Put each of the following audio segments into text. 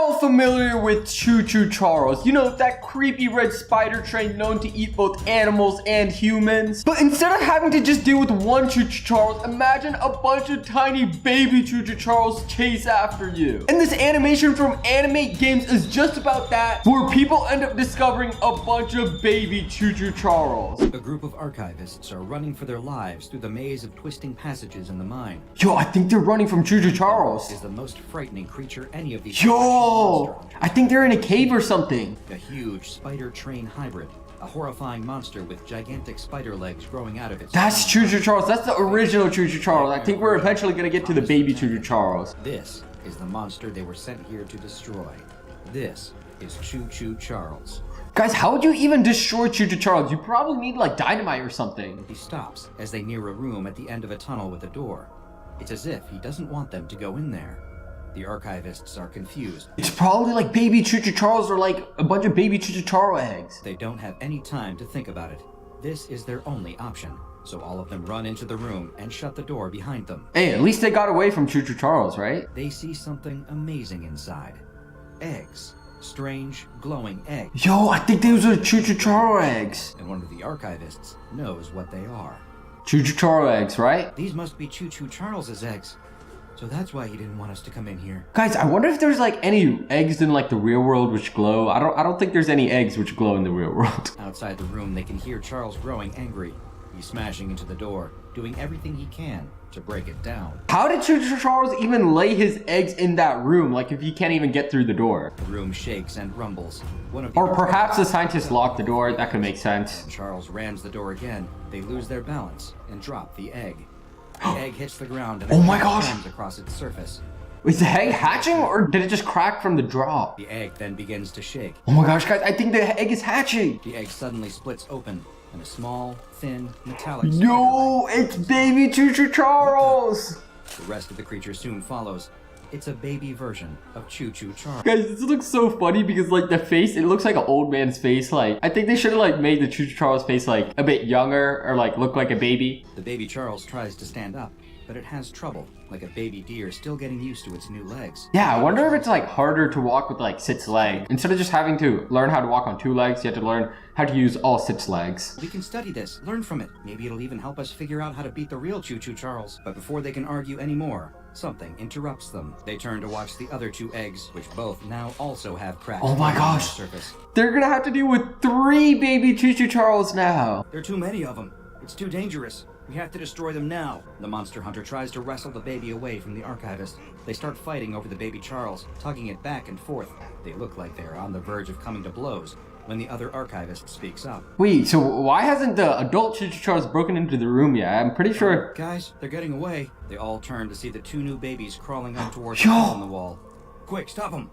all familiar with Choo Choo Charles. You know, that creepy red spider train known to eat both animals and humans. But instead of having to just deal with one Choo Choo Charles, imagine a bunch of tiny baby Choo Choo Charles chase after you. And this animation from Animate Games is just about that, where people end up discovering a bunch of baby Choo Choo Charles. A group of archivists are running for their lives through the maze of twisting passages in the mine. Yo, I think they're running from Choo Choo Charles. Is the most frightening creature any of these. Yo, I think they're in a cave or something. A huge spider train hybrid. A horrifying monster with gigantic spider legs growing out of its. That's Choo Choo Charles. That's the original Choo Choo Charles. I think we're eventually gonna get to the baby Choo Choo Charles. This is the monster they were sent here to destroy. This is Choo Choo Charles. Guys, how would you even destroy Choo Choo Charles? You probably need like dynamite or something. He stops as they near a room at the end of a tunnel with a door. It's as if he doesn't want them to go in there. The archivists are confused. It's probably like baby Choo Choo Charles or like a bunch of baby Choo Choo Charles eggs. They don't have any time to think about it. This is their only option. So all of them run into the room and shut the door behind them. Hey, at least they got away from Choo Choo Charles, right? They see something amazing inside. Eggs. Strange, glowing eggs. Yo, I think those are Choo Choo Charles eggs. And one of the archivists knows what they are. Choo Choo Charles eggs, right? These must be Choo Choo Charles's eggs. So that's why he didn't want us to come in here. Guys, I wonder if there's like any eggs in like the real world which glow. I don't think there's any eggs which glow in the real world. Outside the room, they can hear Charles growing angry. He's smashing into the door, doing everything he can to break it down. How did Choo Choo Charles even lay his eggs in that room? Like if he can't even get through the door. The room shakes and rumbles. Or perhaps the scientists locked the door. That could make sense. Charles rams the door again. They lose their balance and drop the egg. The egg hits the ground and oh my gosh, foams across its surface. Is the egg hatching or did it just crack from the drop? The egg then begins to shake. Oh my gosh, guys, I think the egg is hatching. The egg suddenly splits open and a small, thin, metallic. Yo, it's baby Choo Choo Charles. The rest of the creature soon follows. It's a baby version of Choo Choo Charles. Guys, this looks so funny because like the face, it looks like an old man's face. Like I think they should have like made the Choo Choo Charles face like a bit younger or like look like a baby. The baby Charles tries to stand up, but it has trouble, like a baby deer still getting used to its new legs. Yeah, I wonder if it's like harder to walk with like 6 legs. Instead of just having to learn how to walk on 2 legs, you have to learn how to use all 6 legs. We can study this, learn from it. Maybe it'll even help us figure out how to beat the real Choo Choo Charles. But before they can argue anymore, something interrupts them. They turn to watch the other 2 eggs, which both now also have cracks. Oh my gosh. On the surface. They're gonna have to deal with 3 baby Choo Choo Charles now. There are too many of them. It's too dangerous. We have to destroy them now. The monster hunter tries to wrestle the baby away from the archivist. They start fighting over the baby Charles, tugging it back and forth. They look like they are on the verge of coming to blows when the other archivist speaks up. Wait, so why hasn't the adult Choo Choo Charles broken into the room yet? I'm pretty sure. Guys, they're getting away. They all turn to see the 2 new babies crawling up towards the hole in the wall. Quick, stop them!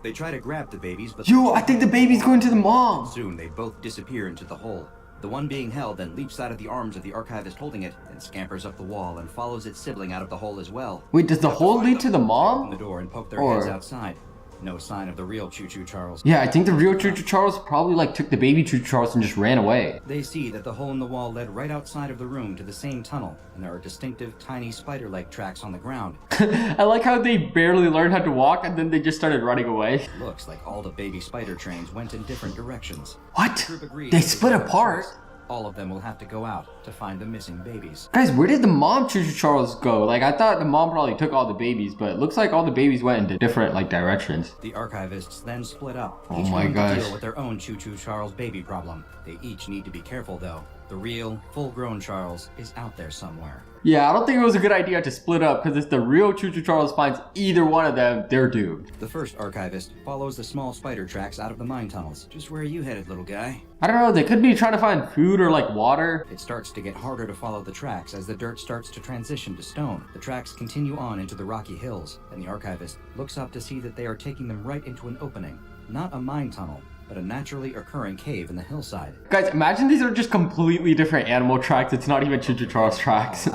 They try to grab the babies, but yo, I think the baby's going to the mom. Soon they both disappear into the hole. The one being held then leaps out of the arms of the archivist holding it and scampers up the wall and follows its sibling out of the hole as well. Wait, does the hole lead to the mom? Open the door and poke their heads outside. No sign of the real Choo Choo Charles. Yeah, I think the real Choo Choo Charles probably like took the baby Choo Choo Charles and just ran away. They see that the hole in the wall led right outside of the room to the same tunnel, and there are distinctive tiny spider leg tracks on the ground. I like how they barely learned how to walk and then they just started running away. Looks like all the baby spider trains went in different directions. What? They split apart? All of them will have to go out to find the missing babies. Guys, where did the mom Choo Choo Charles go? Like, I thought the mom probably took all the babies, but it looks like all the babies went into different, like, directions. The archivists then split up. Oh my gosh. To deal with their own Choo Choo Charles baby problem. They each need to be careful, though. The real, full-grown Charles is out there somewhere. Yeah, I don't think it was a good idea to split up, because if the real Choo Choo Charles finds either one of them, they're doomed. The first archivist follows the small spider tracks out of the mine tunnels. Just where are you headed, little guy? I don't know, they could be trying to find food or, like, water. It starts to get harder to follow the tracks as the dirt starts to transition to stone. The tracks continue on into the rocky hills, and the archivist looks up to see that they are taking them right into an opening. Not a mine tunnel, but a naturally occurring cave in the hillside. Guys, imagine these are just completely different animal tracks. It's not even Choo Choo Charles tracks.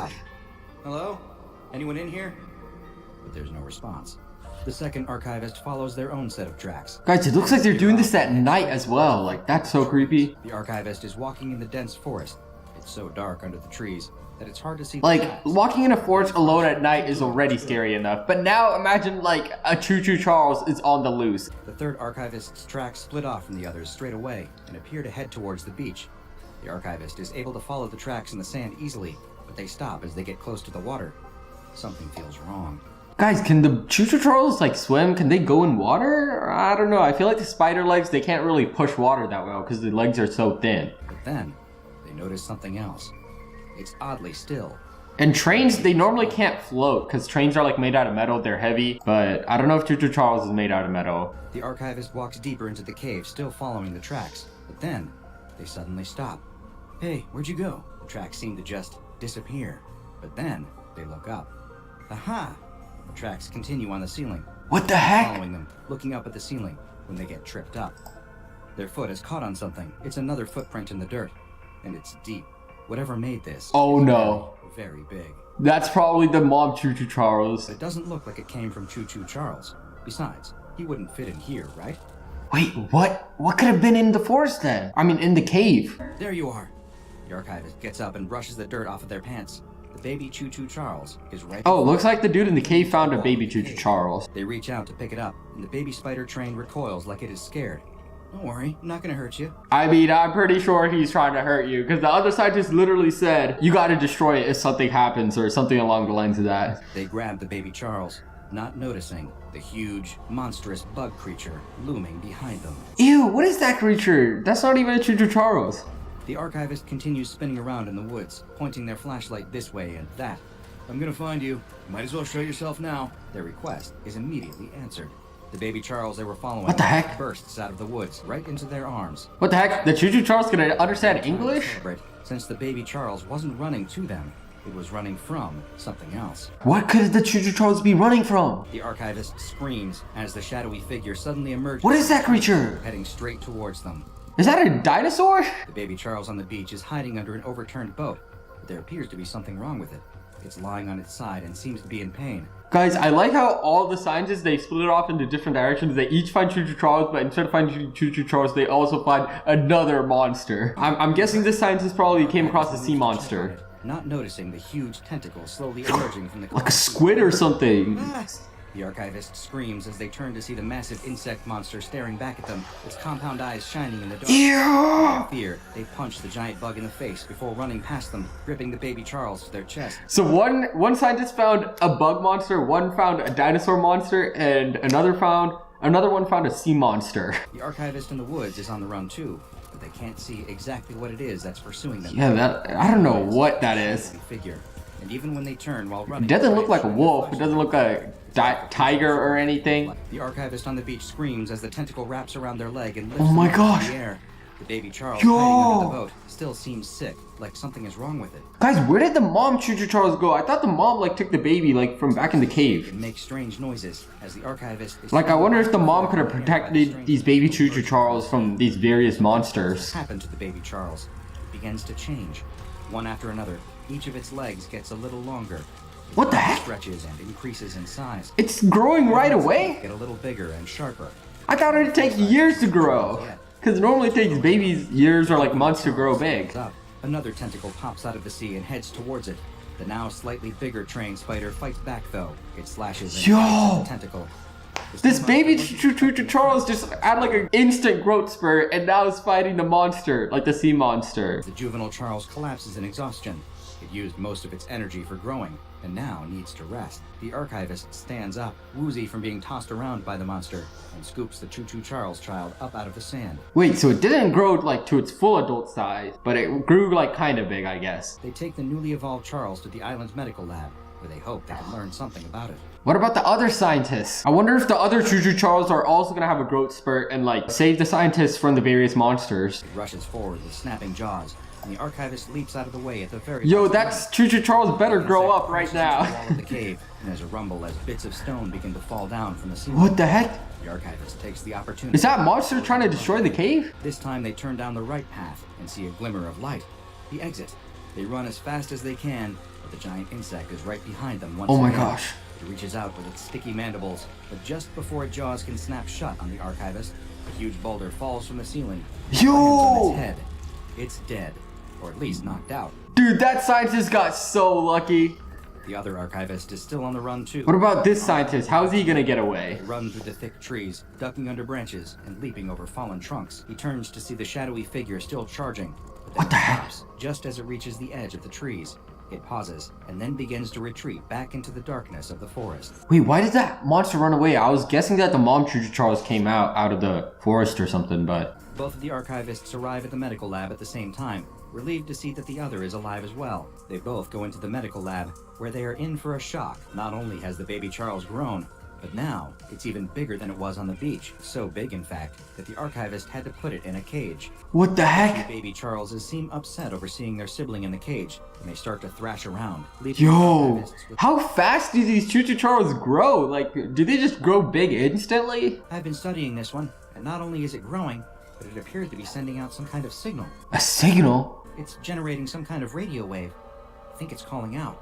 Hello? Anyone in here? But there's no response. The second archivist follows their own set of tracks. Guys, it looks like they're doing this at night as well. Like, that's so creepy. The archivist is walking in the dense forest. It's so dark under the trees that it's hard to see. Like, walking in a forest alone at night is already scary enough. But now imagine like a Choo Choo Charles is on the loose. The third archivist's tracks split off from the others straight away and appear to head towards the beach. The archivist is able to follow the tracks in the sand easily, but they stop as they get close to the water. Something feels wrong. Guys, can the Choo Choo Charles like swim? Can they go in water? I don't know. I feel like the spider legs, they can't really push water that well because the legs are so thin. But then, they notice something else. It's oddly still. And trains, they normally can't float because trains are like made out of metal. They're heavy, but I don't know if Choo Choo Charles is made out of metal. The archivist walks deeper into the cave, still following the tracks. But then, they suddenly stop. Hey, where'd you go? The tracks seem to just disappear. But then, they look up. Aha! The tracks continue on the ceiling. What the heck? Following them, looking up at the ceiling when they get tripped up. Their foot is caught on something. It's another footprint in the dirt. And it's deep. Whatever made this. Oh no. Very big. That's probably the mom Choo Choo Charles. But it doesn't look like it came from Choo Choo Charles. Besides, he wouldn't fit in here, right? Wait, what? What could have been in the forest then? I mean, in the cave. There you are. The archivist gets up and brushes the dirt off of their pants. The baby Choo Choo Charles is right. Oh, looks like the dude in the cave found a baby Choo Choo Charles. They reach out to pick it up, and the baby spider train recoils like it is scared. Don't worry, I'm not gonna hurt you. I mean, I'm pretty sure he's trying to hurt you because the other scientist literally said, you gotta destroy it if something happens or something along the lines of that. They grab the baby Charles, not noticing the huge, monstrous bug creature looming behind them. Ew, what is that creature? That's not even a Choo Choo Charles. The archivist continues spinning around in the woods, pointing their flashlight this way and that. I'm gonna find you. Might as well show yourself now. Their request is immediately answered. The baby Charles they were following What the heck? bursts out of the woods right into their arms. What the heck? The Choo Choo Charles can understand English? Since the baby Charles wasn't running to them, it was running from something else. What could the Choo Choo Charles be running from? The archivist screams as the shadowy figure suddenly emerges. What is that creature? Heading straight towards them. Is that a dinosaur? The baby Charles on the beach is hiding under an overturned boat, but there appears to be something wrong with it. It's lying on its side and seems to be in pain. Guys, I like how all the scientists, they split it off into different directions. They each find Choo Choo Charles, but instead of finding Choo Choo Charles, they also find another monster. I'm guessing this scientist probably came across a sea monster. Not noticing the huge tentacle slowly emerging from the Like a squid or something. The archivist screams as they turn to see the massive insect monster staring back at them, its compound eyes shining in the dark. Yeah. In fear, they punch the giant bug in the face before running past them, gripping the baby Charles to their chest. So one scientist found a bug monster, one found a dinosaur monster, and another one found a sea monster. The archivist in the woods is on the run too, but they can't see exactly what it is that's pursuing them. Yeah, I don't know what that is. Figure. And even when they turn while running, It doesn't look like a wolf. It doesn't look like a tiger or anything. The archivist on the beach screams as the tentacle wraps around their leg and lifts Oh my them up gosh. in the air. The baby Charles Yo. hiding under the boat still seems sick, like something is wrong with it. Guys, where did the mom Choo Choo Charles go? I thought the mom like took the baby like from back in the cave. It makes strange noises as the archivist is Like I wonder if the mom could have protected these baby Choo Choo Charles from these various monsters. What happened to the baby Charles? It begins to change. One after another, each of its legs gets a little longer. Its What the body heck? Stretches and increases in size. It's growing right away? Get a little bigger and sharper. I thought it'd take years to grow. Because normally it takes babies years or like months to grow big. Up. Another tentacle pops out of the sea and heads towards it. The now slightly bigger trained spider fights back though. It slashes and bites at the tentacle. This baby Choo Choo Charles just had like an instant growth spurt and now is fighting the monster, like the sea monster. The juvenile Charles collapses in exhaustion. It used most of its energy for growing, and now needs to rest. The archivist stands up, woozy from being tossed around by the monster, and scoops the Choo Choo Charles child up out of the sand. Wait, so it didn't grow like to its full adult size, but it grew like kind of big, I guess. They take the newly evolved Charles to the island's medical lab, where they hope they can learn something about it. What about the other scientists? I wonder if the other Choo Choo Charles are also gonna have a growth spurt and like save the scientists from the various monsters. It rushes forward with snapping jaws, and the archivist leaps out of the way at the very Yo, last that's moment. Choo Choo Charles better The grow insect up right crashes into the now. wall of the cave, and there's a rumble as bits of stone begin to fall down from the ceiling. What the heck? The archivist takes the opportunity. Is that monster trying to destroy the cave? This time they turn down the right path and see a glimmer of light. The exit. They run as fast as they can, but the giant insect is right behind them once Oh my again. gosh. It reaches out with its sticky mandibles, but just before its jaws can snap shut on the archivist, a huge boulder falls from the ceiling. Yo! Lands on its head. It's dead. or at least knocked out. Dude, that scientist got so lucky. The other archivist is still on the run too. What about this scientist? How is he gonna get away? They run through the thick trees, ducking under branches and leaping over fallen trunks. He turns to see the shadowy figure still charging, but then What the heck? stops just as it reaches the edge of the trees. It pauses and then begins to retreat back into the darkness of the forest. Wait, why did that monster run away? I was guessing that the mom CHOOCHOO Charles came out of the forest or something, but... Both of the archivists arrive at the medical lab at the same time, relieved to see that the other is alive as well. They both go into the medical lab, where they are in for a shock. Not only has the baby Charles grown, but now it's even bigger than it was on the beach. So big, in fact, that the archivist had to put it in a cage. What the The heck? baby Charleses seem upset over seeing their sibling in the cage, and they start to thrash around, leaving the Yo, archivists with... how fast do these CHOOCHOO Charles grow? Like, do they just grow big instantly? I've been studying this one, and not only is it growing, but it appears to be sending out some kind of signal. A signal? It's generating some kind of radio wave. I think it's calling out.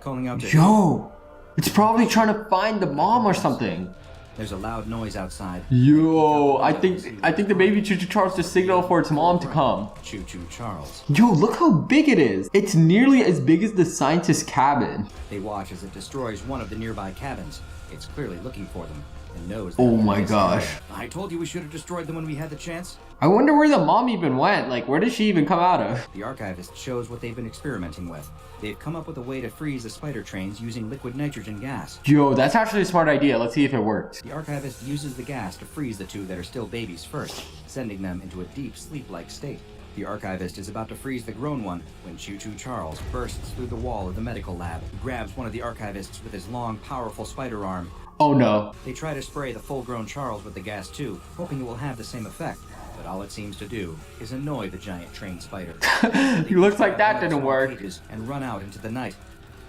Calling out to... Yo, it's probably trying to find the mom or something. There's a loud noise outside. Yo, I think the baby CHOOCHOO Charles just signaled for its mom to come. Choo Choo Charles. Yo, look how big it is. It's nearly as big as the scientist's cabin. They watch as it destroys one of the nearby cabins. It's clearly looking for them and knows. Oh my gosh. I told you we should have destroyed them when we had the chance. I wonder where the mom even went. Like, where did she even come out of? The archivist shows what they've been experimenting with. They've come up with a way to freeze the spider trains using liquid nitrogen gas. Yo, that's actually a smart idea. Let's see if it works. The archivist uses the gas to freeze the two that are still babies first, sending them into a deep sleep-like state. The archivist is about to freeze the grown one when Choo Choo Charles bursts through the wall of the medical lab. He grabs one of the archivists with his long, powerful spider arm. Oh no. They try to spray the full-grown Charles with the gas too, hoping it will have the same effect. But all it seems to do is annoy the giant train spider. He looks like that didn't work. And run out into the night.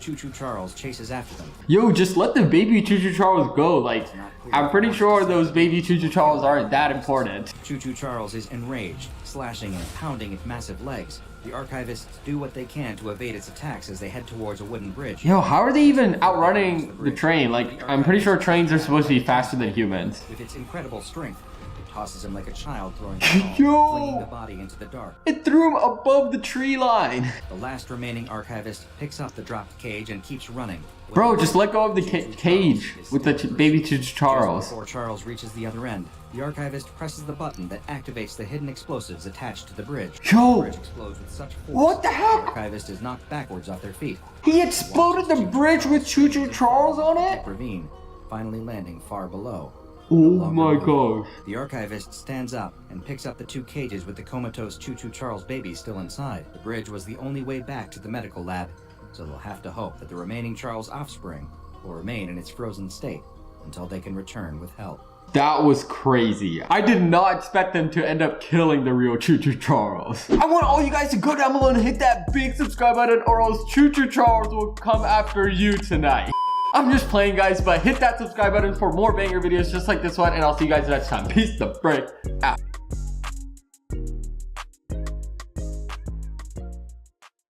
Choo Choo Charles chases after them. Yo, just let the baby CHOOCHOO Charles go. Like, I'm pretty sure those baby CHOOCHOO Charles aren't that important. Choo Choo Charles is enraged, slashing and pounding its massive legs. The archivists do what they can to evade its attacks as they head towards a wooden bridge. Yo, how are they even outrunning the train? Like, I'm pretty sure trains are supposed to be faster than humans. With its incredible strength, it tosses him like a child throwing a Yo! ball, flinging the body into the dark. It threw him above the tree line. The last remaining archivist picks up the dropped cage and keeps running. Bro, just let go of the cage with the baby CHOOCHOO Charles. Just before Charles reaches the other end, the archivist presses the button that activates the hidden explosives attached to the bridge. Yo! The bridge explodes with such force. What the heck? The archivist is knocked backwards off their feet. He exploded the bridge with CHOOCHOO Charles on it? Deep ravine, finally landing far below. Oh No my longer moving. gosh. The archivist stands up and picks up the two cages with the comatose Choo Choo Charles baby still inside. The bridge was the only way back to the medical lab, so they'll have to hope that the remaining Charles offspring will remain in its frozen state until they can return with help. That was crazy. I did not expect them to end up killing the real CHOOCHOO Charles. I want all you guys to go down below and hit that big subscribe button, or else CHOOCHOO Charles will come after you tonight. I'm just playing, guys, but hit that subscribe button for more banger videos just like this one, and I'll see you guys next time. Peace the frick out.